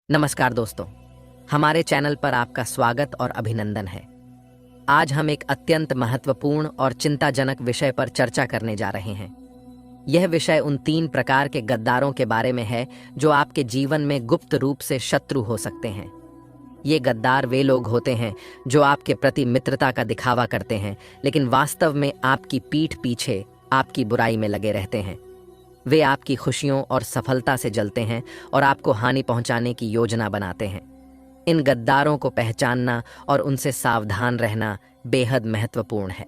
नमस्कार दोस्तों, हमारे चैनल पर आपका स्वागत और अभिनंदन है। आज हम एक अत्यंत महत्वपूर्ण और चिंताजनक विषय पर चर्चा करने जा रहे हैं। यह विषय उन 3 प्रकार के गद्दारों के बारे में है जो आपके जीवन में गुप्त रूप से शत्रु हो सकते हैं। ये गद्दार वे लोग होते हैं जो आपके प्रति मित्रता का दिखावा करते हैं, लेकिन वास्तव में आपकी पीठ पीछे आपकी बुराई में लगे रहते हैं। वे आपकी खुशियों और सफलता से जलते हैं और आपको हानि पहुंचाने की योजना बनाते हैं। इन गद्दारों को पहचानना और उनसे सावधान रहना बेहद महत्वपूर्ण है।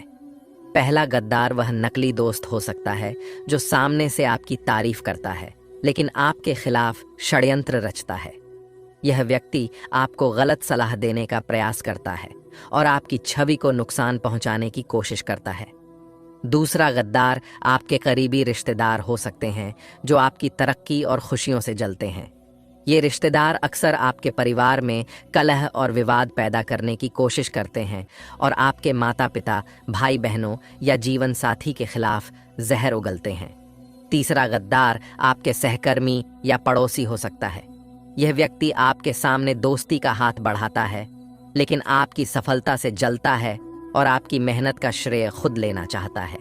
पहला गद्दार वह नकली दोस्त हो सकता है जो सामने से आपकी तारीफ करता है, लेकिन आपके खिलाफ षड्यंत्र रचता है। यह व्यक्ति आपको गलत सलाह देने का प्रयास करता है और आपकी छवि को नुकसान पहुंचाने की कोशिश करता है। दूसरा गद्दार आपके करीबी रिश्तेदार हो सकते हैं जो आपकी तरक्की और खुशियों से जलते हैं। ये रिश्तेदार अक्सर आपके परिवार में कलह और विवाद पैदा करने की कोशिश करते हैं और आपके माता पिता, भाई बहनों या जीवन साथी के खिलाफ जहर उगलते हैं। तीसरा गद्दार आपके सहकर्मी या पड़ोसी हो सकता है। यह व्यक्ति आपके सामने दोस्ती का हाथ बढ़ाता है, लेकिन आपकी सफलता से जलता है और आपकी मेहनत का श्रेय खुद लेना चाहता है।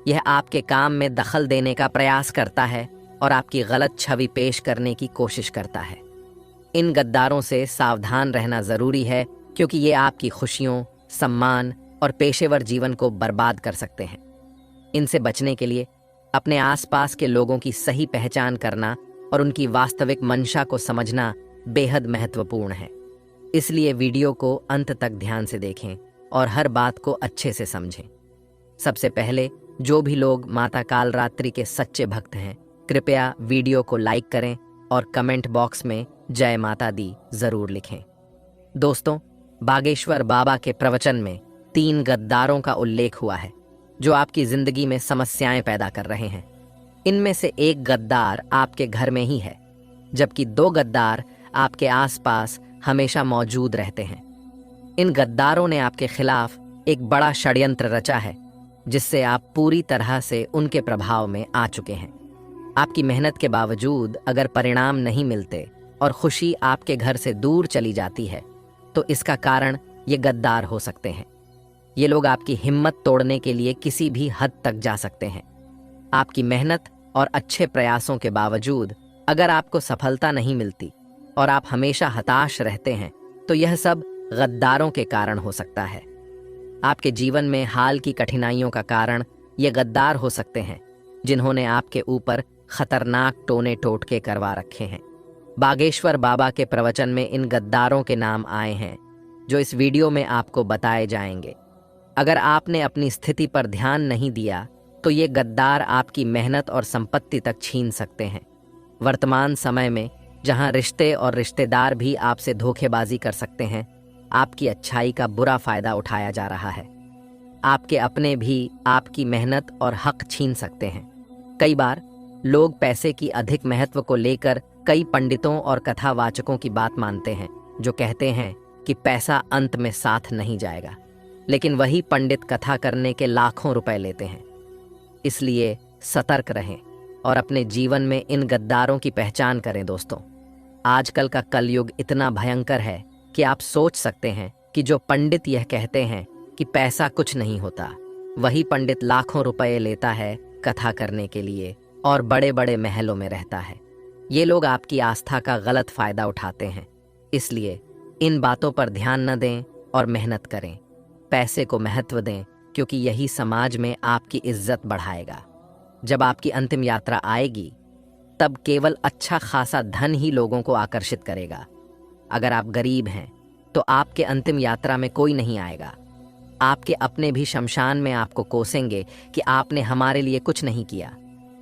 यह आपके काम में दखल देने का प्रयास करता है और आपकी गलत छवि पेश करने की कोशिश करता है। इन गद्दारों से सावधान रहना जरूरी है, क्योंकि ये आपकी खुशियों, सम्मान और पेशेवर जीवन को बर्बाद कर सकते हैं। इनसे बचने के लिए अपने आसपास के लोगों की सही पहचान करना और उनकी वास्तविक मंशा को समझना बेहद महत्वपूर्ण है। इसलिए वीडियो को अंत तक ध्यान से देखें और हर बात को अच्छे से समझें। सबसे पहले, जो भी लोग माता कालरात्रि के सच्चे भक्त हैं, कृपया वीडियो को लाइक करें और कमेंट बॉक्स में जय माता दी जरूर लिखें। दोस्तों, बागेश्वर बाबा के प्रवचन में 3 गद्दारों का उल्लेख हुआ है जो आपकी जिंदगी में समस्याएं पैदा कर रहे हैं। इनमें से एक गद्दार आपके घर में ही है, जबकि 2 गद्दार आपके आसपास हमेशा मौजूद रहते हैं। इन गद्दारों ने आपके खिलाफ एक बड़ा षड्यंत्र रचा है, जिससे आप पूरी तरह से उनके प्रभाव में आ चुके हैं। आपकी मेहनत के बावजूद अगर परिणाम नहीं मिलते और खुशी आपके घर से दूर चली जाती है, तो इसका कारण ये गद्दार हो सकते हैं। ये लोग आपकी हिम्मत तोड़ने के लिए किसी भी हद तक जा सकते हैं। आपकी मेहनत और अच्छे प्रयासों के बावजूद अगर आपको सफलता नहीं मिलती और आप हमेशा हताश रहते हैं, तो यह सब गद्दारों के कारण हो सकता है। आपके जीवन में हाल की कठिनाइयों का कारण ये गद्दार हो सकते हैं, जिन्होंने आपके ऊपर खतरनाक टोने टोटके करवा रखे हैं। बागेश्वर बाबा के प्रवचन में इन गद्दारों के नाम आए हैं, जो इस वीडियो में आपको बताए जाएंगे। अगर आपने अपनी स्थिति पर ध्यान नहीं दिया, तो ये गद्दार आपकी मेहनत और संपत्ति तक छीन सकते हैं। वर्तमान समय में, जहां रिश्ते और रिश्तेदार भी आपसे धोखेबाजी कर सकते हैं, आपकी अच्छाई का बुरा फायदा उठाया जा रहा है। आपके अपने भी आपकी मेहनत और हक छीन सकते हैं। कई बार लोग पैसे की अधिक महत्व को लेकर कई पंडितों और कथावाचकों की बात मानते हैं, जो कहते हैं कि पैसा अंत में साथ नहीं जाएगा, लेकिन वही पंडित कथा करने के लाखों रुपए लेते हैं। इसलिए सतर्क रहें और अपने जीवन में इन गद्दारों की पहचान करें। दोस्तों, आजकल का कलयुग इतना भयंकर है कि आप सोच सकते हैं कि जो पंडित यह कहते हैं कि पैसा कुछ नहीं होता, वही पंडित लाखों रुपए लेता है कथा करने के लिए और बड़े बड़े महलों में रहता है। ये लोग आपकी आस्था का गलत फायदा उठाते हैं। इसलिए इन बातों पर ध्यान न दें और मेहनत करें। पैसे को महत्व दें, क्योंकि यही समाज में आपकी इज्जत बढ़ाएगा। जब आपकी अंतिम यात्रा आएगी, तब केवल अच्छा खासा धन ही लोगों को आकर्षित करेगा। अगर आप गरीब हैं, तो आपके अंतिम यात्रा में कोई नहीं आएगा। आपके अपने भी शमशान में आपको कोसेंगे कि आपने हमारे लिए कुछ नहीं किया।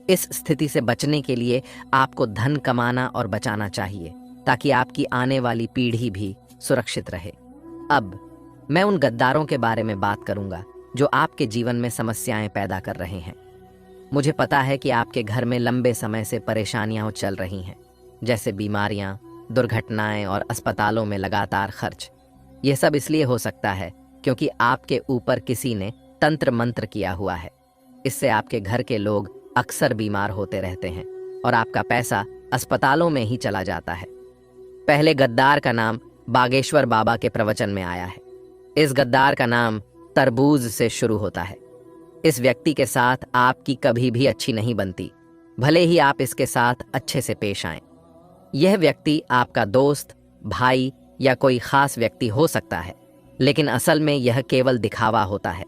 इस स्थिति से बचने के लिए आपको धन कमाना और बचाना चाहिए, ताकि आपकी आने वाली पीढ़ी भी सुरक्षित रहे। अब मैं उन गद्दारों के बारे में बात करूंगा जो आपके जीवन में समस्याएं पैदा कर रहे हैं। मुझे पता है कि आपके घर में लंबे समय से परेशानियां चल रही हैं, जैसे बीमारियां, दुर्घटनाएं और अस्पतालों में लगातार खर्च। यह सब इसलिए हो सकता है क्योंकि आपके ऊपर किसी ने तंत्र मंत्र किया हुआ है। इससे आपके घर के लोग अक्सर बीमार होते रहते हैं और आपका पैसा अस्पतालों में ही चला जाता है। पहले गद्दार का नाम बागेश्वर बाबा के प्रवचन में आया है। इस गद्दार का नाम तरबूज से शुरू होता है। इस व्यक्ति के साथ आपकी कभी भी अच्छी नहीं बनती, भले ही आप इसके साथ अच्छे से पेश आएं। यह व्यक्ति आपका दोस्त, भाई या कोई खास व्यक्ति हो सकता है, लेकिन असल में यह केवल दिखावा होता है।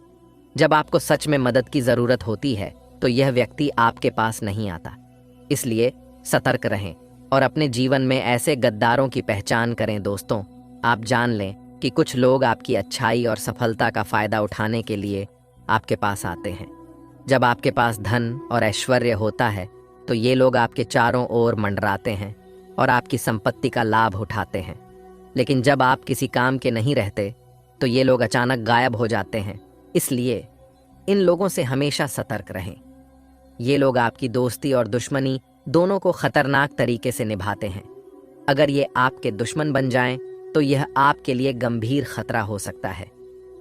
जब आपको सच में मदद की जरूरत होती है तो यह व्यक्ति आपके पास नहीं आता। इसलिए सतर्क रहें और अपने जीवन में ऐसे गद्दारों की पहचान करें। दोस्तों, आप जान लें कि कुछ लोग आपकी अच्छाई और सफलता का फायदा उठाने के लिए आपके पास आते हैं। जब आपके पास धन और ऐश्वर्य होता है तो ये लोग आपके चारों ओर मंडराते हैं और आपकी संपत्ति का लाभ उठाते हैं। लेकिन जब आप किसी काम के नहीं रहते तो ये लोग अचानक गायब हो जाते हैं। इसलिए इन लोगों से हमेशा सतर्क रहें। ये लोग आपकी दोस्ती और दुश्मनी दोनों को खतरनाक तरीके से निभाते हैं। अगर ये आपके दुश्मन बन जाएं तो यह आपके लिए गंभीर खतरा हो सकता है।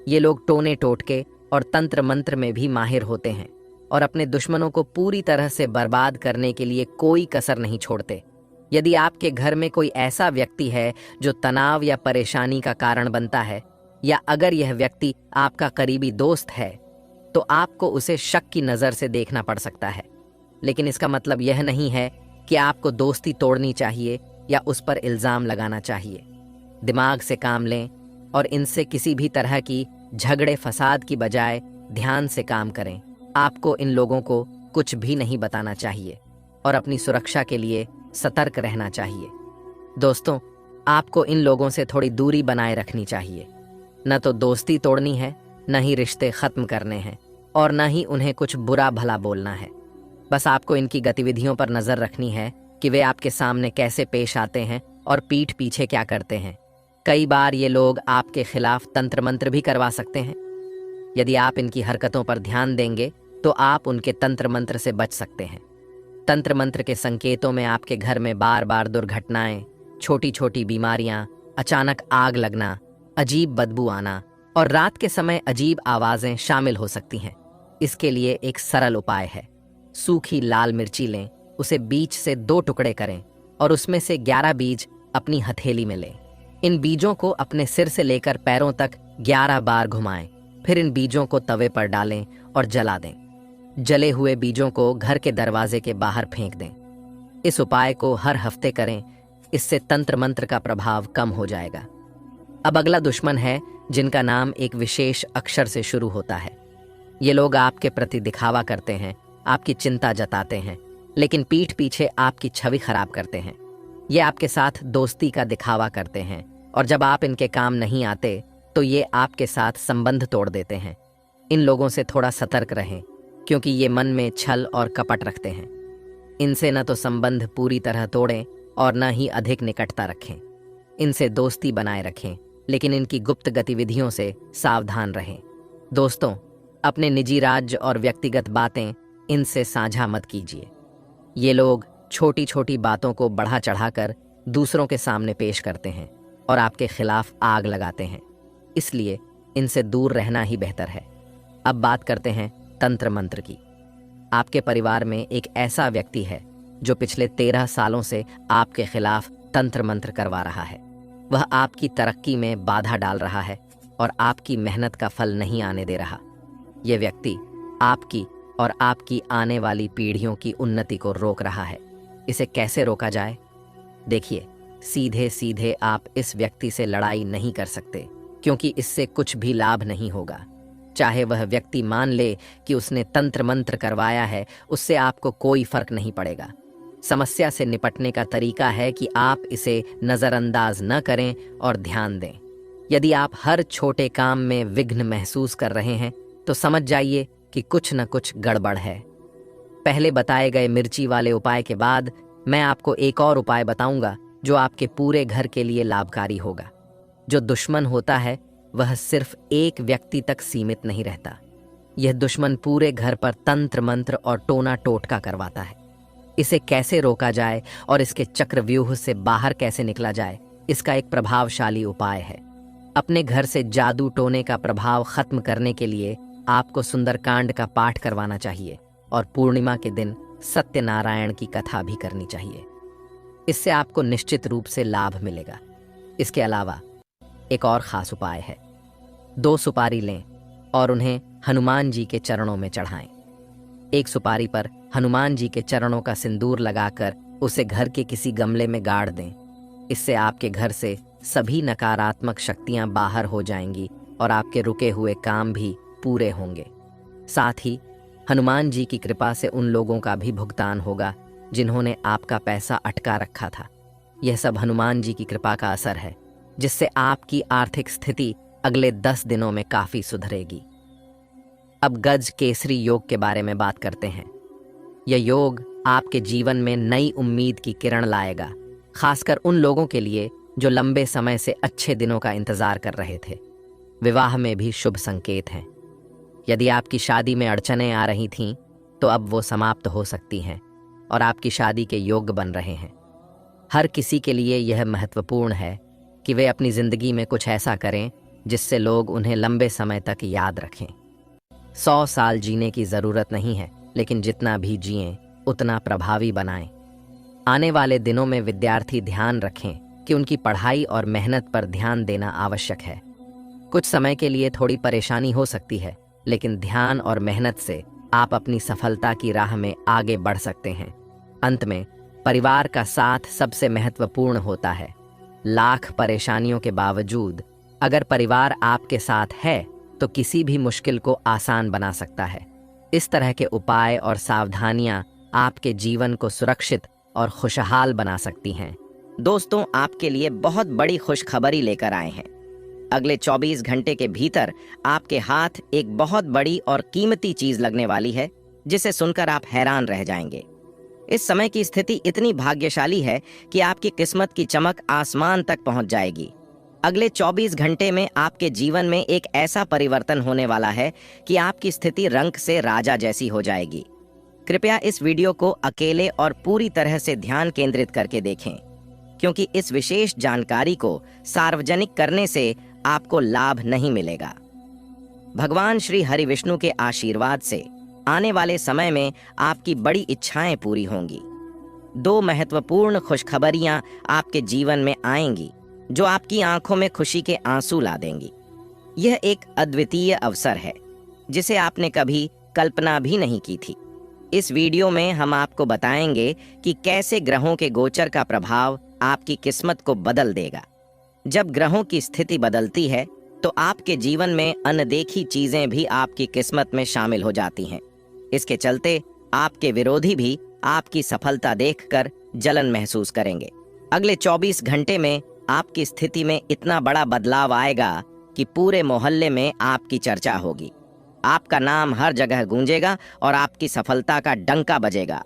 ये लोग टोने टोटके और तंत्र मंत्र में भी माहिर होते हैं और अपने दुश्मनों को पूरी तरह से बर्बाद करने के लिए कोई कसर नहीं छोड़ते। यदि आपके घर में कोई ऐसा व्यक्ति है जो तनाव या परेशानी का कारण बनता है, या अगर यह व्यक्ति आपका करीबी दोस्त है, तो आपको उसे शक की नज़र से देखना पड़ सकता है। लेकिन इसका मतलब यह नहीं है कि आपको दोस्ती तोड़नी चाहिए या उस पर इल्ज़ाम लगाना चाहिए। दिमाग से काम लें और इनसे किसी भी तरह की झगड़े फसाद की बजाय ध्यान से काम करें। आपको इन लोगों को कुछ भी नहीं बताना चाहिए और अपनी सुरक्षा के लिए सतर्क रहना चाहिए। दोस्तों, आपको इन लोगों से थोड़ी दूरी बनाए रखनी चाहिए। न तो दोस्ती तोड़नी है, न ही रिश्ते खत्म करने हैं, और न ही उन्हें कुछ बुरा भला बोलना है। बस आपको इनकी गतिविधियों पर नजर रखनी है कि वे आपके सामने कैसे पेश आते हैं और पीठ पीछे क्या करते हैं। कई बार ये लोग आपके खिलाफ तंत्र मंत्र भी करवा सकते हैं। यदि आप इनकी हरकतों पर ध्यान देंगे तो आप उनके तंत्र मंत्र से बच सकते हैं। तंत्र मंत्र के संकेतों में आपके घर में बार बार दुर्घटनाएं, छोटी छोटी बीमारियां, अचानक आग लगना, अजीब बदबू आना और रात के समय अजीब आवाजें शामिल हो सकती हैं। इसके लिए एक सरल उपाय है। सूखी लाल मिर्ची लें, उसे बीज से 2 टुकड़े करें और उसमें से 11 बीज अपनी हथेली में लें। इन बीजों को अपने सिर से लेकर पैरों तक 11 बार घुमाएं। फिर इन बीजों को तवे पर डालें और जला दें। जले हुए बीजों को घर के दरवाजे के बाहर फेंक दें। इस उपाय को हर हफ्ते करें, इससे तंत्र मंत्र का प्रभाव कम हो जाएगा। अब अगला दुश्मन है जिनका नाम एक विशेष अक्षर से शुरू होता है। ये लोग आपके प्रति दिखावा करते हैं, आपकी चिंता जताते हैं, लेकिन पीठ पीछे आपकी छवि खराब करते हैं। ये आपके साथ दोस्ती का दिखावा करते हैं और जब आप इनके काम नहीं आते तो ये आपके साथ संबंध तोड़ देते हैं। इन लोगों से थोड़ा सतर्क रहें क्योंकि ये मन में छल और कपट रखते हैं। इनसे न तो संबंध पूरी तरह तोड़ें और न ही अधिक निकटता रखें। इनसे दोस्ती बनाए रखें, लेकिन इनकी गुप्त गतिविधियों से सावधान रहें। दोस्तों, अपने निजी राज्य और व्यक्तिगत बातें इनसे साझा मत कीजिए। ये लोग छोटी छोटी बातों को बढ़ा चढ़ाकर दूसरों के सामने पेश करते हैं और आपके खिलाफ आग लगाते हैं। इसलिए इनसे दूर रहना ही बेहतर है। अब बात करते हैं तंत्र मंत्र की। आपके परिवार में एक ऐसा व्यक्ति है जो पिछले 13 सालों से आपके खिलाफ तंत्र मंत्र करवा रहा है। वह आपकी तरक्की में बाधा डाल रहा है और आपकी मेहनत का फल नहीं आने दे रहा। यह व्यक्ति आपकी और आपकी आने वाली पीढ़ियों की उन्नति को रोक रहा है। इसे कैसे रोका जाए? देखिए, सीधे सीधे आप इस व्यक्ति से लड़ाई नहीं कर सकते क्योंकि इससे कुछ भी लाभ नहीं होगा। चाहे वह व्यक्ति मान ले कि उसने तंत्र मंत्र करवाया है, उससे आपको कोई फर्क नहीं पड़ेगा। समस्या से निपटने का तरीका है कि आप इसे नज़रअंदाज न करें और ध्यान दें। यदि आप हर छोटे काम में विघ्न महसूस कर रहे हैं तो समझ जाइए कि कुछ न कुछ गड़बड़ है। पहले बताए गए मिर्ची वाले उपाय के बाद मैं आपको एक और उपाय बताऊंगा जो आपके पूरे घर के लिए लाभकारी होगा। जो दुश्मन होता है वह सिर्फ एक व्यक्ति तक सीमित नहीं रहता। यह दुश्मन पूरे घर पर तंत्र मंत्र और टोना टोटका करवाता है। इसे कैसे रोका जाए और इसके चक्रव्यूह से बाहर कैसे निकला जाए, इसका एक प्रभावशाली उपाय है। अपने घर से जादू टोने का प्रभाव खत्म करने के लिए आपको सुंदरकांड का पाठ करवाना चाहिए और पूर्णिमा के दिन सत्यनारायण की कथा भी करनी चाहिए। इससे आपको निश्चित रूप से लाभ मिलेगा। इसके अलावा एक और खास उपाय है। 2 सुपारी लें और उन्हें हनुमान जी के चरणों में चढ़ाएं। एक सुपारी पर हनुमान जी के चरणों का सिंदूर लगाकर उसे घर के किसी गमले में गाड़ दें। इससे आपके घर से सभी नकारात्मक शक्तियां बाहर हो जाएंगी और आपके रुके हुए काम भी पूरे होंगे। साथ ही हनुमान जी की कृपा से उन लोगों का भी भुगतान होगा जिन्होंने आपका पैसा अटका रखा था। यह सब हनुमान जी की कृपा का असर है, जिससे आपकी आर्थिक स्थिति अगले 10 दिनों में काफी सुधरेगी। अब गज केसरी योग के बारे में बात करते हैं। यह योग आपके जीवन में नई उम्मीद की किरण लाएगा, खासकर उन लोगों के लिए जो लंबे समय से अच्छे दिनों का इंतजार कर रहे थे। विवाह में भी शुभ संकेत हैं। यदि आपकी शादी में अड़चनें आ रही थीं, तो अब वो समाप्त हो सकती हैं और आपकी शादी के योग्य बन रहे हैं। हर किसी के लिए यह महत्वपूर्ण है कि वे अपनी जिंदगी में कुछ ऐसा करें जिससे लोग उन्हें लंबे समय तक याद रखें। 100 साल जीने की जरूरत नहीं है, लेकिन जितना भी जिएं उतना प्रभावी बनाएं। आने वाले दिनों में विद्यार्थी ध्यान रखें कि उनकी पढ़ाई और मेहनत पर ध्यान देना आवश्यक है। कुछ समय के लिए थोड़ी परेशानी हो सकती है, लेकिन ध्यान और मेहनत से आप अपनी सफलता की राह में आगे बढ़ सकते हैं। अंत में परिवार का साथ सबसे महत्वपूर्ण होता है। लाख परेशानियों के बावजूद अगर परिवार आपके साथ है तो किसी भी मुश्किल को आसान बना सकता है। इस तरह के उपाय और सावधानियां आपके जीवन को सुरक्षित और खुशहाल बना सकती हैं। दोस्तों, आपके लिए बहुत बड़ी खुशखबरी लेकर आए हैं। अगले 24 घंटे के भीतर आपके हाथ एक बहुत बड़ी और कीमती चीज लगने वाली है, जिसे सुनकर आप हैरान रह जाएंगे। इस समय की स्थिति इतनी भाग्यशाली है कि आपकी किस्मत की चमक आसमान तक पहुंच जाएगी। अगले 24 घंटे में आपके जीवन में एक ऐसा परिवर्तन होने वाला है कि आपकी स्थिति रंग से राजा जैसी हो जाएगी। कृपया इस वीडियो को अकेले और पूरी तरह से ध्यान केंद्रित करके देखें, क्योंकि इस विशेष जानकारी को सार्वजनिक करने से आपको लाभ नहीं मिलेगा। भगवान श्री हरि विष्णु के आशीर्वाद से आने वाले समय में आपकी बड़ी इच्छाएं पूरी होंगी। 2 महत्वपूर्ण खुशखबरियां आपके जीवन में आएंगी जो आपकी आंखों में खुशी के आंसू ला देंगी। यह एक अद्वितीय अवसर है जिसे आपने कभी कल्पना भी नहीं की थी। इस वीडियो में हम आपको बताएंगे कि कैसे ग्रहों के गोचर का प्रभाव आपकी किस्मत को बदल देगा। जब ग्रहों की स्थिति बदलती है तो आपके जीवन में अनदेखी चीजें भी आपकी किस्मत में शामिल हो जाती हैं। इसके चलते आपके विरोधी भी आपकी सफलता देखकर जलन महसूस करेंगे। अगले 24 घंटे में आपकी स्थिति में इतना बड़ा बदलाव आएगा कि पूरे मोहल्ले में आपकी चर्चा होगी। आपका नाम हर जगह गूंजेगा और आपकी सफलता का डंका बजेगा।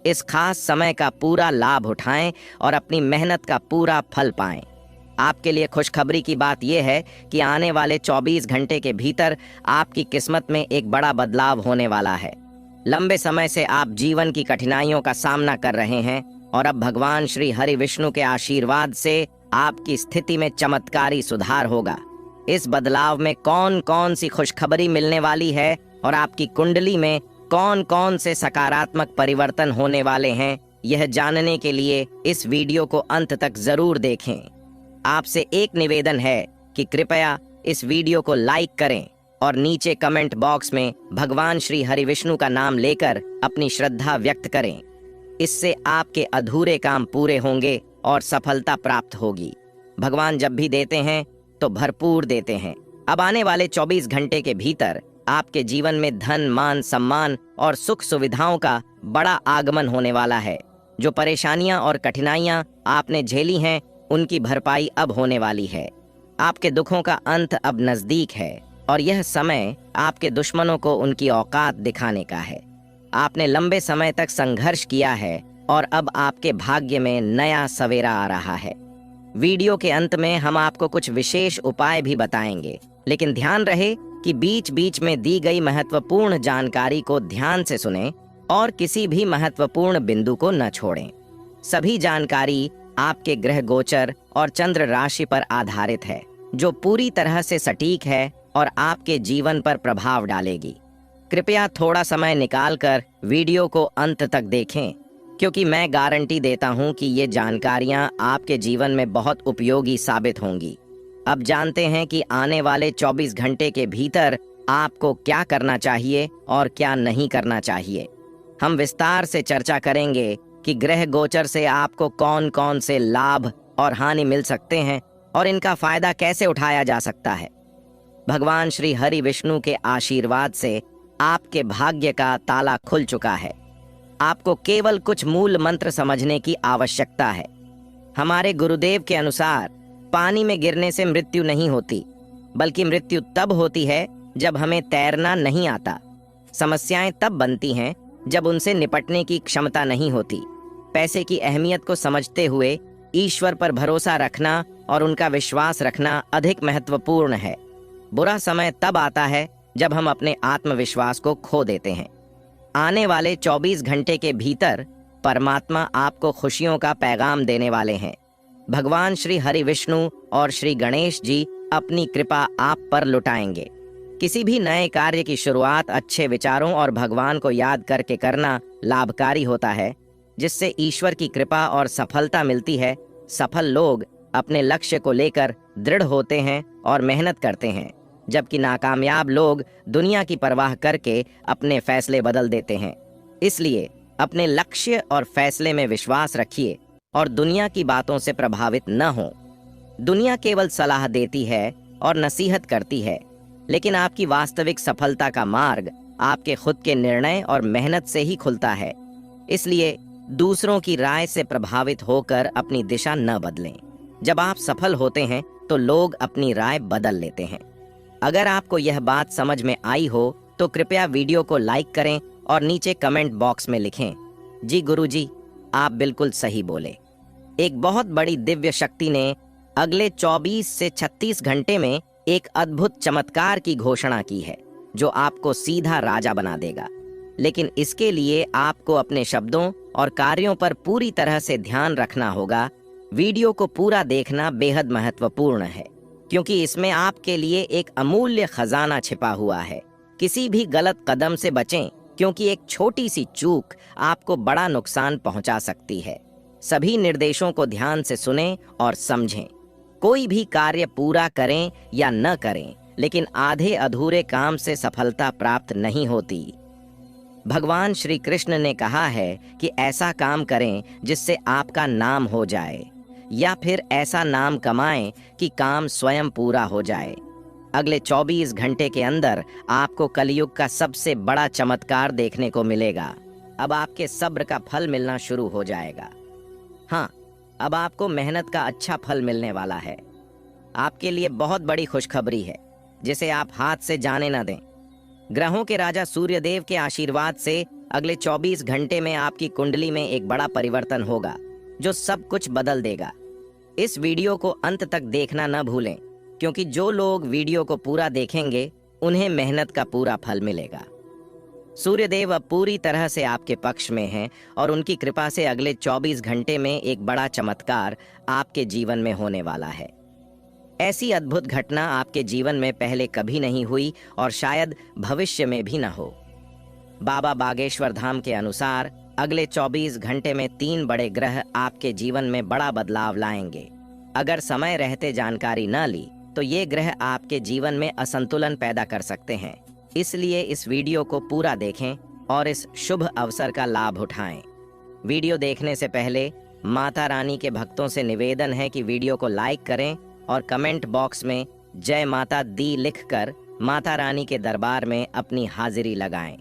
इस खास समय का पूरा लाभ उठाएं और अपनी मेहनत का पूरा फल पाएं। आपके लिए खुशखबरी की बात यह है कि आने वाले 24 घंटे के भीतर आपकी किस्मत में एक बड़ा बदलाव होने वाला है। लंबे समय से आप जीवन की कठिनाइयों का सामना कर रहे हैं और अब भगवान श्री हरि विष्णु के आशीर्वाद से आपकी स्थिति में चमत्कारी सुधार होगा। इस बदलाव में कौन कौन सी खुशखबरी मिलने वाली है और आपकी कुंडली में कौन कौन से सकारात्मक परिवर्तन होने वाले हैं, यह जानने के लिए इस वीडियो को अंत तक जरूर देखें। आपसे एक निवेदन है कि कृपया इस वीडियो को लाइक करें और नीचे कमेंट बॉक्स में भगवान श्री हरि विष्णु का नाम लेकर अपनी श्रद्धा व्यक्त करें। इससे आपके अधूरे काम पूरे होंगे और सफलता प्राप्त होगी। भगवान जब भी देते हैं तो भरपूर देते हैं। अब आने वाले 24 घंटे के भीतर आपके जीवन में धन, मान, सम्मान और सुख सुविधाओं का बड़ा आगमन होने वाला है। जो परेशानियां और कठिनाइयां आपने झेली हैं, उनकी भरपाई अब होने वाली है। आपके दुखों का अंत अब नजदीक है और यह समय आपके दुश्मनों को उनकी औकात दिखाने का है। आपने लंबे समय तक संघर्ष किया है और अब आपके भाग्य में नया सवेरा आ रहा है। वीडियो के अंत में हम आपको कुछ विशेष उपाय भी बताएंगे, लेकिन ध्यान रहे कि बीच बीच में दी गई महत्वपूर्ण जानकारी को ध्यान से सुनें और किसी भी महत्वपूर्ण बिंदु को न छोड़ें। सभी जानकारी आपके ग्रह गोचर और चंद्र राशि पर आधारित है, जो पूरी तरह से सटीक है और आपके जीवन पर प्रभाव डालेगी। कृपया थोड़ा समय निकालकर वीडियो को अंत तक देखें। क्योंकि मैं गारंटी देता हूं कि ये जानकारियां आपके जीवन में बहुत उपयोगी साबित होंगी। अब जानते हैं कि आने वाले 24 घंटे के भीतर आपको क्या करना चाहिए और क्या नहीं करना चाहिए। हम विस्तार से चर्चा करेंगे कि ग्रह गोचर से आपको कौन कौन से लाभ और हानि मिल सकते हैं और इनका फायदा कैसे उठाया जा सकता है। भगवान श्री हरि विष्णु के आशीर्वाद से आपके भाग्य का ताला खुल चुका है। आपको केवल कुछ मूल मंत्र समझने की आवश्यकता है। हमारे गुरुदेव के अनुसार पानी में गिरने से मृत्यु नहीं होती, बल्कि मृत्यु तब होती है जब हमें तैरना नहीं आता। समस्याएं तब बनती हैं जब उनसे निपटने की क्षमता नहीं होती। पैसे की अहमियत को समझते हुए ईश्वर पर भरोसा रखना और उनका विश्वास रखना अधिक महत्वपूर्ण है। बुरा समय तब आता है जब हम अपने आत्मविश्वास को खो देते हैं। आने वाले 24 घंटे के भीतर परमात्मा आपको खुशियों का पैगाम देने वाले हैं। भगवान श्री हरि विष्णु और श्री गणेश जी अपनी कृपा आप पर लुटाएंगे। किसी भी नए कार्य की शुरुआत अच्छे विचारों और भगवान को याद करके करना लाभकारी होता है, जिससे ईश्वर की कृपा और सफलता मिलती है। सफल लोग अपने लक्ष्य को लेकर दृढ़ होते हैं और मेहनत करते हैं, जबकि नाकामयाब लोग दुनिया की परवाह करके अपने फैसले बदल देते हैं। इसलिए अपने लक्ष्य और फैसले में विश्वास रखिए और दुनिया की बातों से प्रभावित न हो। दुनिया केवल सलाह देती है और नसीहत करती है, लेकिन आपकी वास्तविक सफलता का मार्ग आपके खुद के निर्णय और मेहनत से ही खुलता है। इसलिए दूसरों की राय से प्रभावित होकर अपनी दिशा न बदलें। जब आप सफल होते हैं तो लोग अपनी राय बदल लेते हैं। अगर आपको यह बात समझ में आई हो तो कृपया वीडियो को लाइक करें और नीचे कमेंट बॉक्स में लिखें, जी गुरुजी, आप बिल्कुल सही बोले। एक बहुत बड़ी दिव्य शक्ति ने अगले 24 से 36 घंटे में एक अद्भुत चमत्कार की घोषणा की है, जो आपको सीधा राजा बना देगा। लेकिन इसके लिए आपको अपने शब्दों और कार्यों पर पूरी तरह से ध्यान रखना होगा। वीडियो को पूरा देखना बेहद महत्वपूर्ण है, क्योंकि इसमें आपके लिए एक अमूल्य खजाना छिपा हुआ है। किसी भी गलत कदम से बचें, क्योंकि एक छोटी सी चूक आपको बड़ा नुकसान पहुंचा सकती है। सभी निर्देशों को ध्यान से सुनें और समझें। कोई भी कार्य पूरा करें या न करें, लेकिन आधे अधूरे काम से सफलता प्राप्त नहीं होती। भगवान श्री कृष्ण ने कहा है कि ऐसा काम करें जिससे आपका नाम हो जाए, या फिर ऐसा नाम कमाएं कि काम स्वयं पूरा हो जाए। अगले 24 घंटे के अंदर आपको कलयुग का सबसे बड़ा चमत्कार देखने को मिलेगा। अब आपके सब्र का फल मिलना शुरू हो जाएगा। हाँ, अब आपको मेहनत का अच्छा फल मिलने वाला है। आपके लिए बहुत बड़ी खुशखबरी है, जिसे आप हाथ से जाने न दें। ग्रहों के राजा सूर्यदेव के आशीर्वाद से अगले 24 घंटे में आपकी कुंडली में एक बड़ा परिवर्तन होगा, जो सब कुछ बदल देगा। इस वीडियो को अंत तक देखना न भूलें, क्योंकि जो लोग वीडियो को पूरा देखेंगे उन्हें मेहनत का पूरा फल मिलेगा। सूर्यदेव अब पूरी तरह से आपके पक्ष में हैं और उनकी कृपा से अगले 24 घंटे में एक बड़ा चमत्कार आपके जीवन में होने वाला है। ऐसी अद्भुत घटना आपके जीवन में पहले कभी नहीं हुई और शायद भविष्य में भी न हो। बाबा बागेश्वर धाम के अनुसार अगले 24 घंटे में 3 बड़े ग्रह आपके जीवन में बड़ा बदलाव लाएंगे। अगर समय रहते जानकारी न ली तो ये ग्रह आपके जीवन में असंतुलन पैदा कर सकते हैं। इसलिए इस वीडियो को पूरा देखें और इस शुभ अवसर का लाभ उठाएं। वीडियो देखने से पहले माता रानी के भक्तों से निवेदन है कि वीडियो को लाइक करें और कमेंट बॉक्स में जय माता दी लिखकर माता रानी के दरबार में अपनी हाजिरी लगाएं।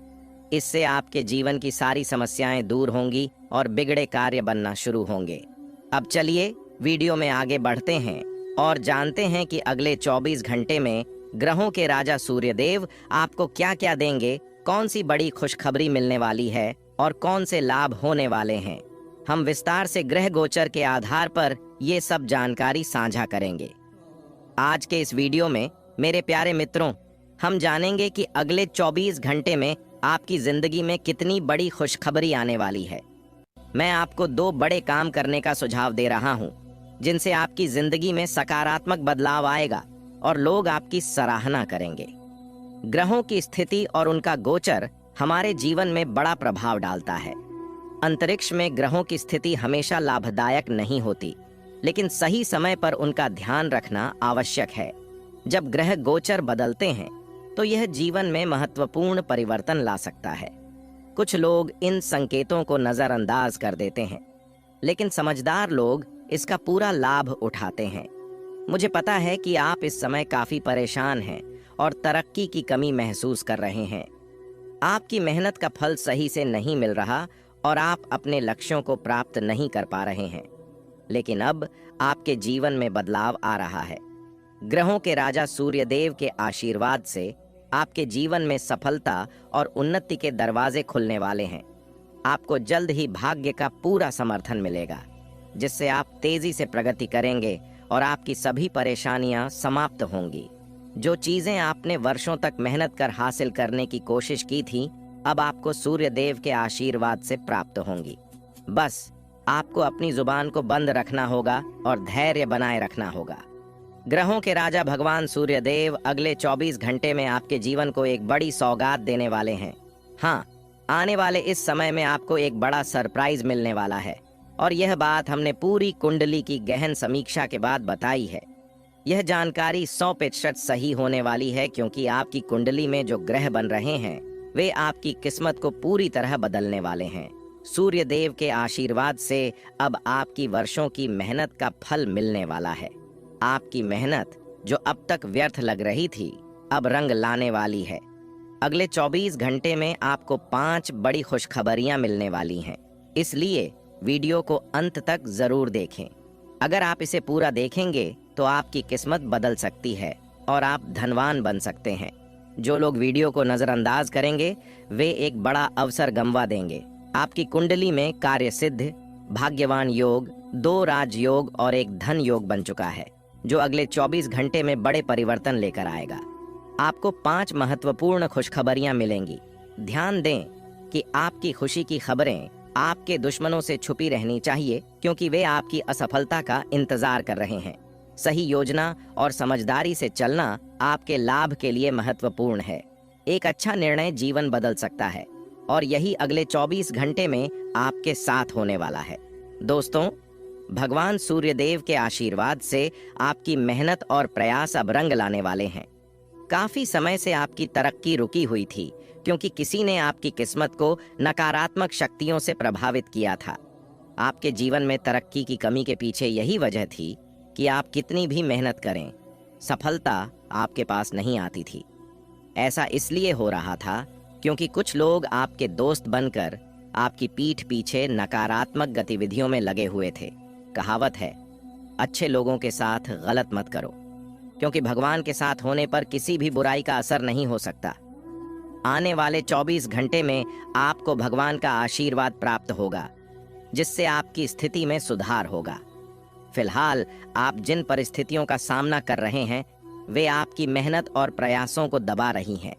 इससे आपके जीवन की सारी समस्याएं दूर होंगी और बिगड़े कार्य बनना शुरू होंगे। अब चलिए वीडियो में आगे बढ़ते हैं और जानते हैं कि अगले 24 घंटे में ग्रहों के राजा सूर्यदेव आपको क्या क्या देंगे, कौन सी बड़ी खुशखबरी मिलने वाली है और कौन से लाभ होने वाले हैं। हम विस्तार से ग्रह गोचर के आधार पर ये सब जानकारी साझा करेंगे। आज के इस वीडियो में मेरे प्यारे मित्रों, हम जानेंगे कि अगले 24 घंटे में आपकी जिंदगी में कितनी बड़ी खुशखबरी आने वाली है। मैं आपको 2 बड़े काम करने का सुझाव दे रहा हूं, जिनसे आपकी जिंदगी में सकारात्मक बदलाव आएगा और लोग आपकी सराहना करेंगे। ग्रहों की स्थिति और उनका गोचर हमारे जीवन में बड़ा प्रभाव डालता है। अंतरिक्ष में ग्रहों की स्थिति हमेशा लाभदायक नहीं होती, लेकिन सही समय पर उनका ध्यान रखना आवश्यक है। जब ग्रह गोचर बदलते हैं तो यह जीवन में महत्वपूर्ण परिवर्तन ला सकता है। कुछ लोग इन संकेतों को नजरअंदाज कर देते हैं, लेकिन समझदार लोग इसका पूरा लाभ उठाते हैं। मुझे पता है कि आप इस समय काफी परेशान हैं और तरक्की की कमी महसूस कर रहे हैं। आपकी मेहनत का फल सही से नहीं मिल रहा और आप अपने लक्ष्यों को प्राप्त नहीं कर पा रहे हैं। लेकिन अब आपके जीवन में बदलाव आ रहा है। ग्रहों के राजा सूर्यदेव के आशीर्वाद से आपके जीवन में सफलता और उन्नति के दरवाजे खुलने वाले हैं। आपको जल्द ही भाग्य का पूरा समर्थन मिलेगा, जिससे आप तेजी से प्रगति करेंगे और आपकी सभी परेशानियां समाप्त होंगी। जो चीजें आपने वर्षों तक मेहनत कर हासिल करने की कोशिश की थी, अब आपको सूर्यदेव के आशीर्वाद से प्राप्त होंगी। बस आपको अपनी जुबान को बंद रखना होगा और धैर्य बनाए रखना होगा। ग्रहों के राजा भगवान सूर्यदेव अगले 24 घंटे में आपके जीवन को एक बड़ी सौगात देने वाले हैं। हाँ, आने वाले इस समय में आपको एक बड़ा सरप्राइज मिलने वाला है, और यह बात हमने पूरी कुंडली की गहन समीक्षा के बाद बताई है। यह जानकारी 100% सही होने वाली है, क्योंकि आपकी कुंडली में जो ग्रह बन रहे हैं वे आपकी किस्मत को पूरी तरह बदलने वाले हैं। सूर्यदेव के आशीर्वाद से अब आपकी वर्षों की मेहनत का फल मिलने वाला है। आपकी मेहनत जो अब तक व्यर्थ लग रही थी, अब रंग लाने वाली है। अगले 24 घंटे में आपको 5 बड़ी खुशखबरियां मिलने वाली हैं। इसलिए वीडियो को अंत तक जरूर देखें। अगर आप इसे पूरा देखेंगे तो आपकी किस्मत बदल सकती है और आप धनवान बन सकते हैं। जो लोग वीडियो को नजरअंदाज करेंगे वे एक बड़ा अवसर गंवा देंगे। आपकी कुंडली में कार्य सिद्ध, भाग्यवान योग, 2 राजयोग और एक धन योग बन चुका है, जो अगले 24 घंटे में बड़े परिवर्तन लेकर आएगा। आपको 5 महत्वपूर्ण खुशखबरियां मिलेंगी। ध्यान दें कि आपकी खुशी की खबरें आपके दुश्मनों से छुपी रहनी चाहिए, क्योंकि वे आपकी असफलता का इंतजार कर रहे हैं। सही योजना और समझदारी से चलना आपके लाभ के लिए महत्वपूर्ण है। एक अच्छा निर्णय जीवन बदल सकता है, और यही अगले 24 घंटे में आपके साथ होने वाला है। दोस्तों, भगवान सूर्यदेव के आशीर्वाद से आपकी मेहनत और प्रयास अब रंग लाने वाले हैं। काफी समय से आपकी तरक्की रुकी हुई थी, क्योंकि किसी ने आपकी किस्मत को नकारात्मक शक्तियों से प्रभावित किया था। आपके जीवन में तरक्की की कमी के पीछे यही वजह थी कि आप कितनी भी मेहनत करें, सफलता आपके पास नहीं आती थी। ऐसा इसलिए हो रहा था क्योंकि कुछ लोग आपके दोस्त बनकर आपकी पीठ पीछे नकारात्मक गतिविधियों में लगे हुए थे। कहावत है, अच्छे लोगों के साथ गलत मत करो, क्योंकि भगवान के साथ होने पर किसी भी बुराई का असर नहीं हो सकता। आने वाले 24 घंटे में आपको भगवान का आशीर्वाद प्राप्त होगा, जिससे आपकी स्थिति में सुधार होगा। फिलहाल आप जिन परिस्थितियों का सामना कर रहे हैं वे आपकी मेहनत और प्रयासों को दबा रही हैं।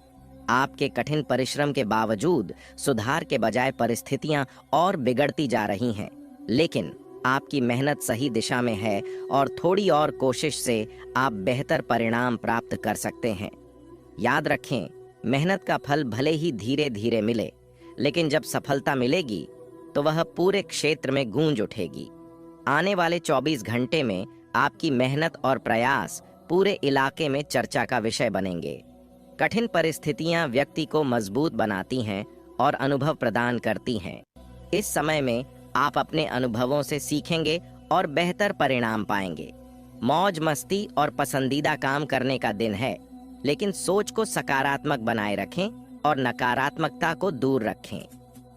आपके कठिन परिश्रम के बावजूद सुधार के बजाय परिस्थितियां और बिगड़ती जा रही हैं। लेकिन आपकी मेहनत सही दिशा में है और थोड़ी और कोशिश से आप बेहतर परिणाम प्राप्त कर सकते हैं। याद रखें, मेहनत का फल भले ही धीरे धीरे मिले, लेकिन जब सफलता मिलेगी तो वह पूरे क्षेत्र में गूंज उठेगी। आने वाले 24 घंटे में आपकी मेहनत और प्रयास पूरे इलाके में चर्चा का विषय बनेंगे। कठिन परिस्थितियां व्यक्ति को मजबूत बनाती हैं और अनुभव प्रदान करती हैं। इस समय में आप अपने अनुभवों से सीखेंगे और बेहतर परिणाम पाएंगे। मौज मस्ती और पसंदीदा काम करने का दिन है, लेकिन सोच को सकारात्मक बनाए रखें और नकारात्मकता को दूर रखें।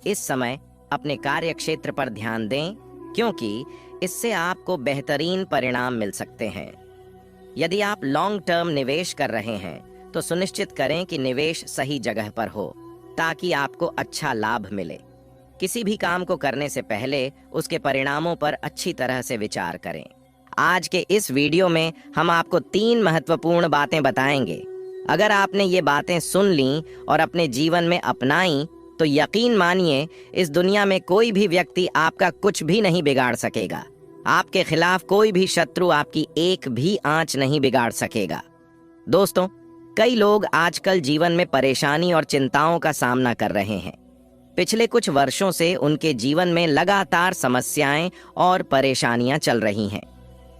इस समय अपने कार्य क्षेत्र पर ध्यान दें, क्योंकि इससे आपको बेहतरीन परिणाम मिल सकते हैं। यदि आप लॉन्ग टर्म निवेश कर रहे हैं तो सुनिश्चित करें कि निवेश सही जगह पर हो, ताकि आपको अच्छा लाभ मिले। किसी भी काम को करने से पहले उसके परिणामों पर अच्छी तरह से विचार करें। आज के इस वीडियो में हम आपको 3 महत्वपूर्ण बातें बताएंगे। अगर आपने ये बातें सुन लीं और अपने जीवन में अपनाई तो यकीन मानिए, इस दुनिया में कोई भी व्यक्ति आपका कुछ भी नहीं बिगाड़ सकेगा। आपके खिलाफ कोई भी शत्रु आपकी एक भी आंच नहीं बिगाड़ सकेगा। दोस्तों, कई लोग आजकल जीवन में परेशानी और चिंताओं का सामना कर रहे हैं। पिछले कुछ वर्षों से उनके जीवन में लगातार समस्याएं और परेशानियां चल रही हैं।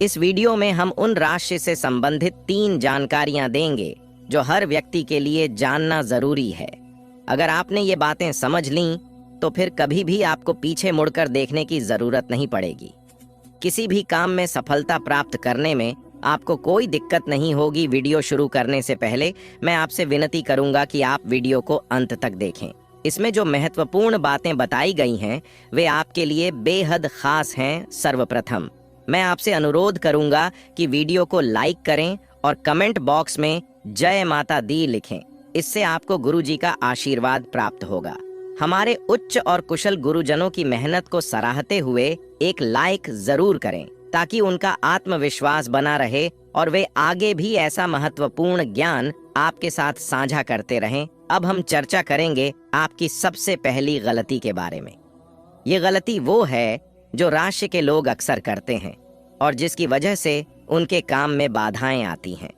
इस वीडियो में हम उन राशि से संबंधित 3 जानकारियां देंगे जो हर व्यक्ति के लिए जानना जरूरी है। अगर आपने ये बातें समझ लीं तो फिर कभी भी आपको पीछे मुड़कर देखने की जरूरत नहीं पड़ेगी। किसी भी काम में सफलता प्राप्त करने में आपको कोई दिक्कत नहीं होगी। वीडियो शुरू करने से पहले मैं आपसे विनती करूंगा कि आप वीडियो को अंत तक देखें। इसमें जो महत्वपूर्ण बातें बताई गई हैं वे आपके लिए बेहद खास हैं। सर्वप्रथम मैं आपसे अनुरोध करूंगा कि वीडियो को लाइक करें और कमेंट बॉक्स में जय माता दी लिखें। इससे आपको गुरुजी का आशीर्वाद प्राप्त होगा। हमारे उच्च और कुशल गुरुजनों की मेहनत को सराहते हुए एक लाइक जरूर करें ताकि उनका आत्मविश्वास बना रहे और वे आगे भी ऐसा महत्वपूर्ण ज्ञान आपके साथ साझा करते रहें। अब हम चर्चा करेंगे आपकी सबसे पहली गलती के बारे में। ये गलती वो है जो राशि के लोग अक्सर करते हैं और जिसकी वजह से उनके काम में बाधाएं आती हैं।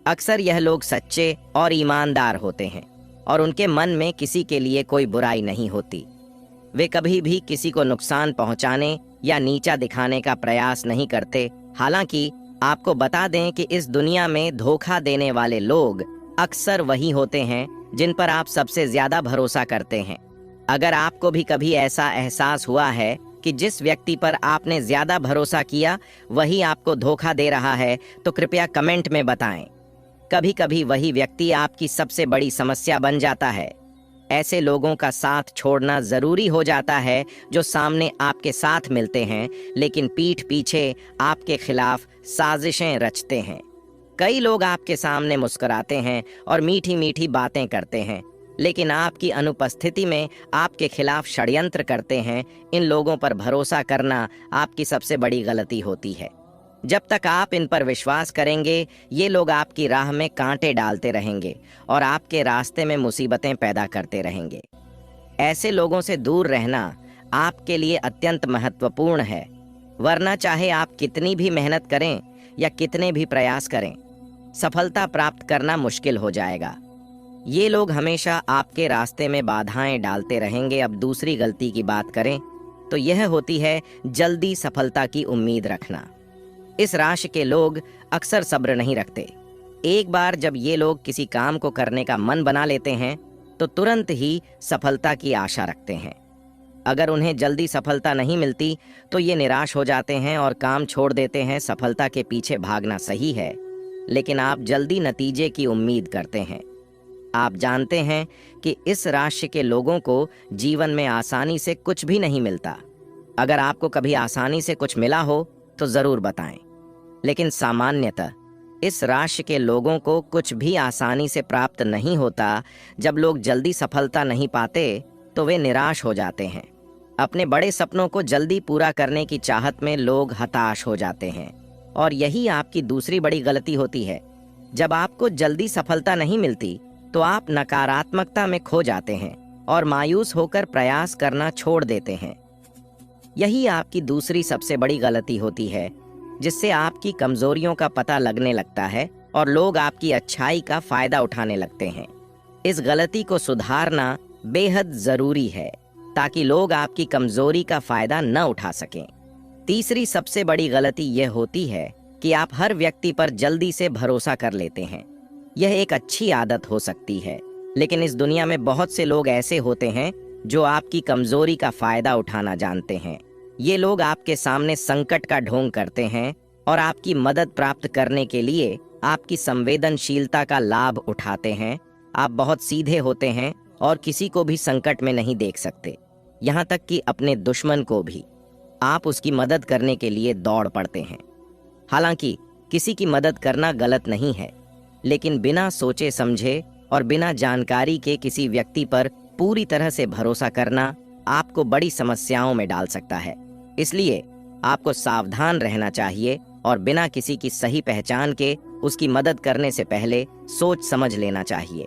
अक्सर यह लोग सच्चे और ईमानदार होते हैं और उनके मन में किसी के लिए कोई बुराई नहीं होती। वे कभी भी किसी को नुकसान पहुंचाने या नीचा दिखाने का प्रयास नहीं करते। हालांकि आपको बता दें कि इस दुनिया में धोखा देने वाले लोग अक्सर वही होते हैं जिन पर आप सबसे ज्यादा भरोसा करते हैं। अगर आपको भी कभी ऐसा एहसास हुआ है कि जिस व्यक्ति पर आपने ज्यादा भरोसा किया वही आपको धोखा दे रहा है तो कृपया कमेंट में बताएं। कभी कभी वही व्यक्ति आपकी सबसे बड़ी समस्या बन जाता है। ऐसे लोगों का साथ छोड़ना जरूरी हो जाता है जो सामने आपके साथ मिलते हैं लेकिन पीठ पीछे आपके खिलाफ साजिशें रचते हैं। कई लोग आपके सामने मुस्कुराते हैं और मीठी मीठी बातें करते हैं लेकिन आपकी अनुपस्थिति में आपके खिलाफ षड्यंत्र करते हैं। इन लोगों पर भरोसा करना आपकी सबसे बड़ी गलती होती है। जब तक आप इन पर विश्वास करेंगे ये लोग आपकी राह में कांटे डालते रहेंगे और आपके रास्ते में मुसीबतें पैदा करते रहेंगे। ऐसे लोगों से दूर रहना आपके लिए अत्यंत महत्वपूर्ण है, वरना चाहे आप कितनी भी मेहनत करें या कितने भी प्रयास करें, सफलता प्राप्त करना मुश्किल हो जाएगा। ये लोग हमेशा आपके रास्ते में बाधाएं डालते रहेंगे। अब दूसरी गलती की बात करें तो यह होती है जल्दी सफलता की उम्मीद रखना। इस राशि के लोग अक्सर सब्र नहीं रखते। एक बार जब ये लोग किसी काम को करने का मन बना लेते हैं तो तुरंत ही सफलता की आशा रखते हैं। अगर उन्हें जल्दी सफलता नहीं मिलती तो ये निराश हो जाते हैं और काम छोड़ देते हैं। सफलता के पीछे भागना सही है लेकिन आप जल्दी नतीजे की उम्मीद करते हैं। आप जानते हैं कि इस राशि के लोगों को जीवन में आसानी से कुछ भी नहीं मिलता। अगर आपको कभी आसानी से कुछ मिला हो तो जरूर बताएं, लेकिन सामान्यतः इस राशि के लोगों को कुछ भी आसानी से प्राप्त नहीं होता। जब लोग जल्दी सफलता नहीं पाते तो वे निराश हो जाते हैं। अपने बड़े सपनों को जल्दी पूरा करने की चाहत में लोग हताश हो जाते हैं और यही आपकी दूसरी बड़ी गलती होती है। जब आपको जल्दी सफलता नहीं मिलती तो आप नकारात्मकता में खो जाते हैं और मायूस होकर प्रयास करना छोड़ देते हैं। यही आपकी दूसरी सबसे बड़ी गलती होती है जिससे आपकी कमजोरियों का पता लगने लगता है और लोग आपकी अच्छाई का फायदा उठाने लगते हैं। इस गलती को सुधारना बेहद जरूरी है ताकि लोग आपकी कमजोरी का फायदा न उठा सकें। तीसरी सबसे बड़ी गलती यह होती है कि आप हर व्यक्ति पर जल्दी से भरोसा कर लेते हैं। यह एक अच्छी आदत हो सकती है लेकिन इस दुनिया में बहुत से लोग ऐसे होते हैं जो आपकी कमजोरी का फायदा उठाना जानते हैं। ये लोग आपके सामने संकट का ढोंग करते हैं और आपकी मदद प्राप्त करने के लिए आपकी संवेदनशीलता का लाभ उठाते हैं। आप बहुत सीधे होते हैं और किसी को भी संकट में नहीं देख सकते, यहाँ तक कि अपने दुश्मन को भी। आप उसकी मदद करने के लिए दौड़ पड़ते हैं। हालांकि किसी की मदद करना गलत नहीं है, लेकिन बिना सोचे समझे और बिना जानकारी के किसी व्यक्ति पर पूरी तरह से भरोसा करना आपको बड़ी समस्याओं में डाल सकता है। इसलिए आपको सावधान रहना चाहिए और बिना किसी की सही पहचान के उसकी मदद करने से पहले सोच समझ लेना चाहिए।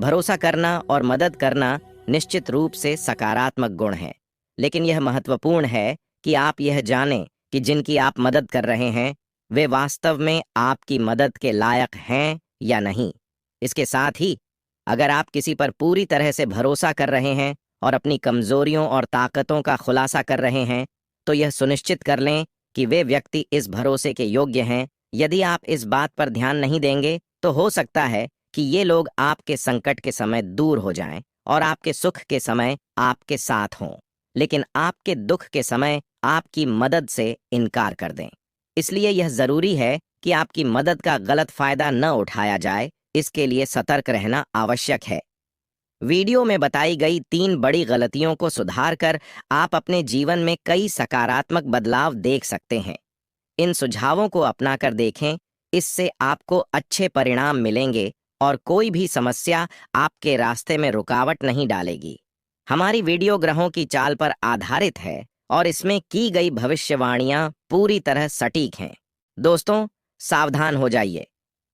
भरोसा करना और मदद करना निश्चित रूप से सकारात्मक गुण है, लेकिन यह महत्वपूर्ण है कि आप यह जानें कि जिनकी आप मदद कर रहे हैं वे वास्तव में आपकी मदद के लायक हैं या नहीं। इसके साथ ही अगर आप किसी पर पूरी तरह से भरोसा कर रहे हैं और अपनी कमजोरियों और ताकतों का खुलासा कर रहे हैं, तो यह सुनिश्चित कर लें कि वे व्यक्ति इस भरोसे के योग्य हैं। यदि आप इस बात पर ध्यान नहीं देंगे तो हो सकता है कि ये लोग आपके संकट के समय दूर हो जाएं और आपके सुख के समय आपके साथ हों, लेकिन आपके दुख के समय आपकी मदद से इनकार कर दें। इसलिए यह जरूरी है कि आपकी मदद का गलत फायदा न उठाया जाए। इसके लिए सतर्क रहना आवश्यक है। वीडियो में बताई गई 3 बड़ी गलतियों को सुधार कर आप अपने जीवन में कई सकारात्मक बदलाव देख सकते हैं। इन सुझावों को अपनाकर देखें, इससे आपको अच्छे परिणाम मिलेंगे और कोई भी समस्या आपके रास्ते में रुकावट नहीं डालेगी। हमारी वीडियो ग्रहों की चाल पर आधारित है और इसमें की गई भविष्यवाणियां पूरी तरह सटीक हैं। दोस्तों, सावधान हो जाइए,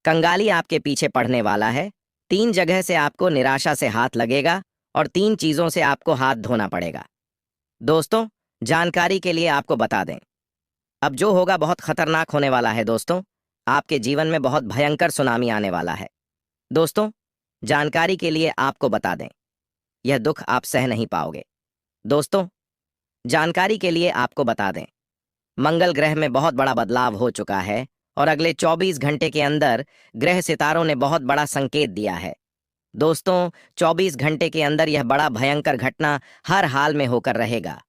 कंगाली आपके पीछे पड़ने वाला है। 3 जगह से आपको निराशा से हाथ लगेगा और 3 चीजों से आपको हाथ धोना पड़ेगा। दोस्तों, जानकारी के लिए आपको बता दें, अब जो होगा बहुत खतरनाक होने वाला है। दोस्तों, आपके जीवन में बहुत भयंकर सुनामी आने वाला है। दोस्तों, जानकारी के लिए आपको बता दें, यह दुख आप सह नहीं पाओगे। दोस्तों, जानकारी के लिए आपको बता दें, मंगल ग्रह में बहुत बड़ा बदलाव हो चुका है और अगले 24 घंटे के अंदर ग्रह सितारों ने बहुत बड़ा संकेत दिया है। दोस्तों, 24 घंटे के अंदर यह बड़ा भयंकर घटना हर हाल में होकर रहेगा।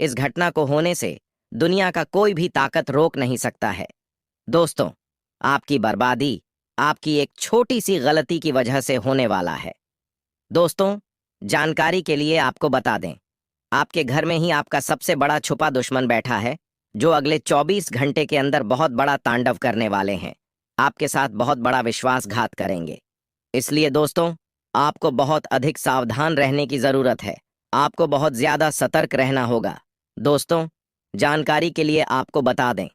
इस घटना को होने से दुनिया का कोई भी ताकत रोक नहीं सकता है। दोस्तों, आपकी बर्बादी आपकी एक छोटी सी गलती की वजह से होने वाला है। दोस्तों, जानकारी के लिए आपको बता दें, आपके घर में ही आपका सबसे बड़ा छुपा दुश्मन बैठा है, जो अगले 24 घंटे के अंदर बहुत बड़ा तांडव करने वाले हैं। आपके साथ बहुत बड़ा विश्वासघात करेंगे। इसलिए दोस्तों, आपको बहुत अधिक सावधान रहने की जरूरत है। आपको बहुत ज्यादा सतर्क रहना होगा। दोस्तों, जानकारी के लिए आपको बता दें,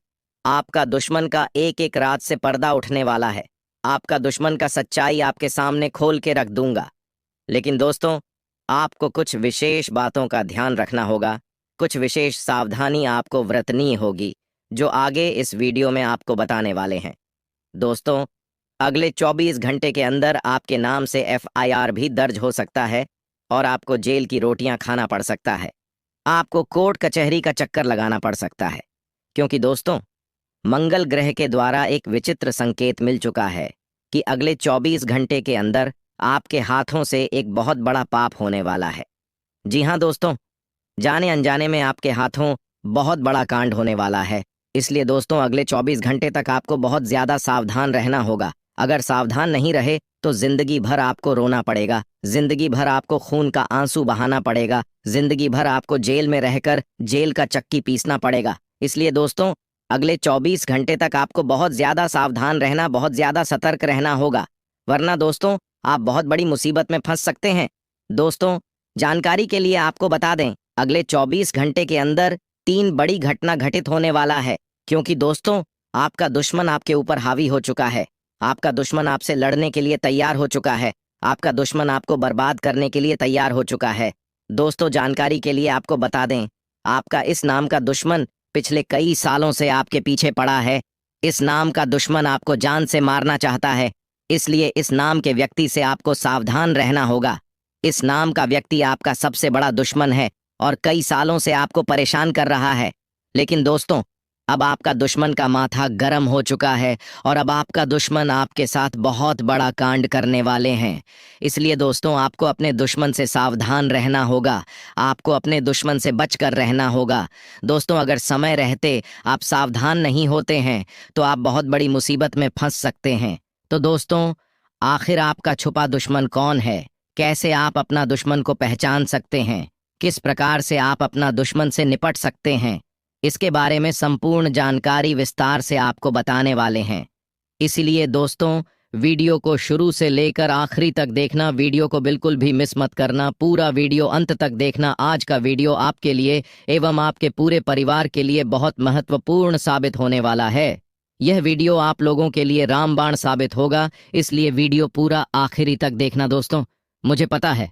आपका दुश्मन का एक एक रात से पर्दा उठने वाला है। आपका दुश्मन का सच्चाई आपके सामने खोल के रख दूंगा। लेकिन दोस्तों, आपको कुछ विशेष बातों का ध्यान रखना होगा। कुछ विशेष सावधानी आपको बरतनी होगी, जो आगे इस वीडियो में आपको बताने वाले हैं। दोस्तों, अगले 24 घंटे के अंदर आपके नाम से FIR भी दर्ज हो सकता है और आपको जेल की रोटियां खाना पड़ सकता है। आपको कोर्ट कचहरी का चक्कर लगाना पड़ सकता है, क्योंकि दोस्तों, मंगल ग्रह के द्वारा एक विचित्र संकेत मिल चुका है कि अगले 24 घंटे के अंदर आपके हाथों से एक बहुत बड़ा पाप होने वाला है। जी हाँ दोस्तों, जाने अनजाने में आपके हाथों बहुत बड़ा कांड होने वाला है। इसलिए दोस्तों, अगले 24 घंटे तक आपको बहुत ज्यादा सावधान रहना होगा। अगर सावधान नहीं रहे तो जिंदगी भर आपको रोना पड़ेगा, जिंदगी भर आपको खून का आंसू बहाना पड़ेगा, जिंदगी भर आपको जेल में रहकर जेल का चक्की पीसना पड़ेगा। इसलिए दोस्तों, अगले 24 घंटे तक आपको बहुत ज्यादा सावधान रहना, बहुत ज्यादा सतर्क रहना होगा, वरना दोस्तों आप बहुत बड़ी मुसीबत में फंस सकते हैं। दोस्तों, जानकारी के लिए आपको बता दें, अगले 24 घंटे के अंदर 3 बड़ी घटना घटित होने वाला है, क्योंकि दोस्तों, आपका दुश्मन आपके ऊपर हावी हो चुका है। आपका दुश्मन आपसे लड़ने के लिए तैयार हो चुका है। आपका दुश्मन आपको बर्बाद करने के लिए तैयार हो चुका है। दोस्तों, जानकारी के लिए आपको बता दें, आपका इस नाम का दुश्मन पिछले कई सालों से आपके पीछे पड़ा है। इस नाम का दुश्मन आपको जान से मारना चाहता है। इसलिए इस नाम के व्यक्ति से आपको सावधान रहना होगा। इस नाम का व्यक्ति आपका सबसे बड़ा दुश्मन है और कई सालों से आपको परेशान कर रहा है। लेकिन दोस्तों, अब आपका दुश्मन का माथा गर्म हो चुका है और अब आपका दुश्मन आपके साथ बहुत बड़ा कांड करने वाले हैं। इसलिए दोस्तों, आपको अपने दुश्मन से सावधान रहना होगा। आपको अपने दुश्मन से बचकर रहना होगा। दोस्तों, अगर समय रहते आप सावधान नहीं होते हैं तो आप बहुत बड़ी मुसीबत में फंस सकते हैं। तो दोस्तों, आखिर आपका छुपा दुश्मन कौन है? कैसे आप अपना दुश्मन को पहचान सकते हैं? किस प्रकार से आप अपना दुश्मन से निपट सकते हैं? इसके बारे में संपूर्ण जानकारी विस्तार से आपको बताने वाले हैं। इसलिए दोस्तों, वीडियो को शुरू से लेकर आखिरी तक देखना, वीडियो को बिल्कुल भी मिस मत करना, पूरा वीडियो अंत तक देखना। आज का वीडियो आपके लिए एवं आपके पूरे परिवार के लिए बहुत महत्वपूर्ण साबित होने वाला है। यह वीडियो आप लोगों के लिए रामबाण साबित होगा, इसलिए वीडियो पूरा आखिरी तक देखना। दोस्तों, मुझे पता है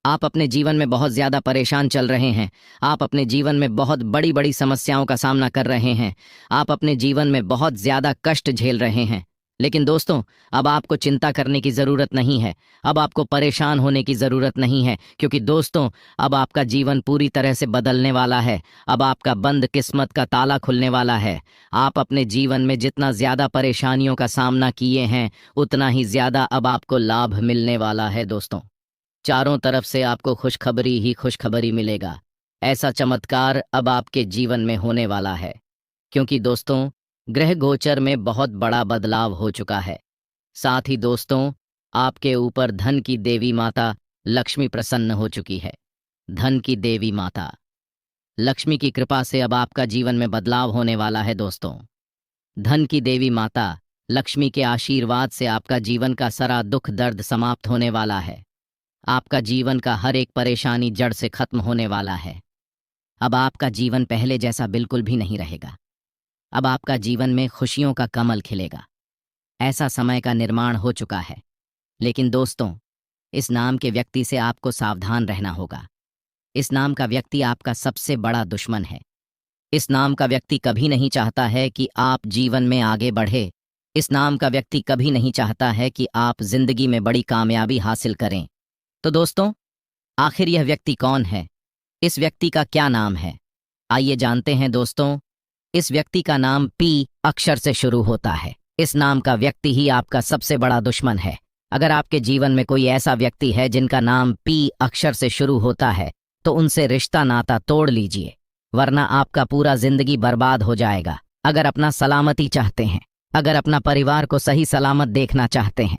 आप अपने जीवन में बहुत ज्यादा परेशान चल रहे हैं। आप अपने जीवन में बहुत बड़ी बड़ी समस्याओं का सामना कर रहे हैं। आप अपने जीवन में बहुत ज्यादा कष्ट झेल रहे हैं। लेकिन दोस्तों, अब आपको चिंता करने की जरूरत नहीं है। अब आपको परेशान होने की जरूरत नहीं है, क्योंकि दोस्तों, अब आपका जीवन पूरी तरह से बदलने वाला है। अब आपका बंद किस्मत का ताला खुलने वाला है। आप अपने जीवन में जितना ज्यादा परेशानियों का सामना किए हैं, उतना ही ज्यादा अब आपको लाभ मिलने वाला है दोस्तों। चारों तरफ से आपको खुशखबरी ही खुशखबरी मिलेगा। ऐसा चमत्कार अब आपके जीवन में होने वाला है, क्योंकि दोस्तों, ग्रह गोचर में बहुत बड़ा बदलाव हो चुका है। साथ ही दोस्तों, आपके ऊपर धन की देवी माता लक्ष्मी प्रसन्न हो चुकी है। धन की देवी माता लक्ष्मी की कृपा से अब आपका जीवन में बदलाव होने वाला है दोस्तों। धन की देवी माता लक्ष्मी के आशीर्वाद से आपका जीवन का सारा दुख दर्द समाप्त होने वाला है। आपका जीवन का हर एक परेशानी जड़ से खत्म होने वाला है। अब आपका जीवन पहले जैसा बिल्कुल भी नहीं रहेगा। अब आपका जीवन में खुशियों का कमल खिलेगा। ऐसा समय का निर्माण हो चुका है। लेकिन दोस्तों, इस नाम के व्यक्ति से आपको सावधान रहना होगा। इस नाम का व्यक्ति आपका सबसे बड़ा दुश्मन है। इस नाम का व्यक्ति कभी नहीं चाहता है कि आप जीवन में आगे बढ़े। इस नाम का व्यक्ति कभी नहीं चाहता है कि आप जिंदगी में बड़ी कामयाबी हासिल करें। तो दोस्तों, आखिर यह व्यक्ति कौन है? इस व्यक्ति का क्या नाम है? आइए जानते हैं दोस्तों। इस व्यक्ति का नाम पी अक्षर से शुरू होता है। इस नाम का व्यक्ति ही आपका सबसे बड़ा दुश्मन है। अगर आपके जीवन में कोई ऐसा व्यक्ति है जिनका नाम पी अक्षर से शुरू होता है, तो उनसे रिश्ता नाता तोड़ लीजिए, वरना आपका पूरा जिंदगी बर्बाद हो जाएगा। अगर अपना सलामती चाहते हैं, अगर अपना परिवार को सही सलामत देखना चाहते हैं,